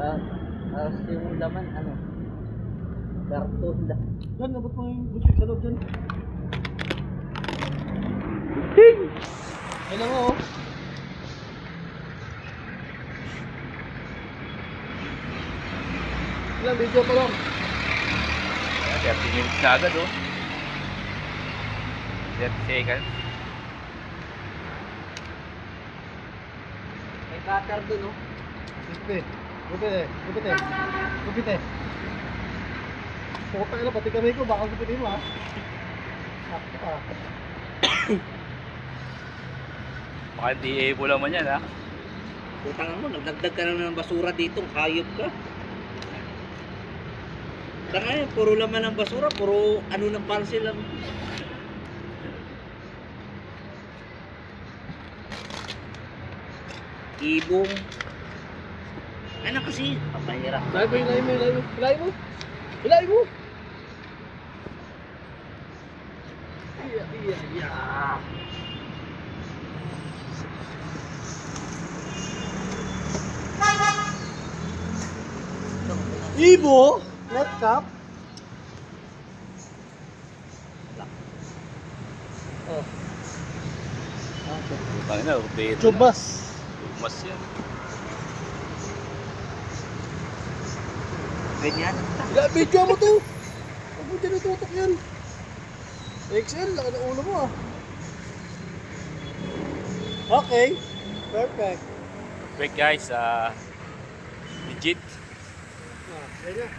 Tapos yung laman, ano? Karton lang. Diyan, nabot mo yung butik sa loob dyan. Ayun lang oh. Ilang video pa lang. 30 minutes na agad oh. 30 seconds. May cutter dun, no? Gupit. Gupit eh. Gupit eh. Gupit eh. Puta na, pati kamay ko, baka gupitin mo ha. Sakto ka. Baka hindi able naman yan ha. Putang mo, nagdagdag ka na ng basura dito, hayop ka. Tanga yun, puro laman ng basura, puro ano ng parcel lang. Ibong. Ano kasi, papahirap. Ilay mo, ilay mo, ilay mo. Ilay mo. Ilay mo. Iya, iya, iya. Ibo, net cap. Oh. Butang na, update na. Chubas. Mas yan. Ganyan. Ila, video mo to. Huwag mo dyan itutok yan. XL, laki ng ulo mo ah. Okay. Perfect. Perfect guys, legit. Ganyan.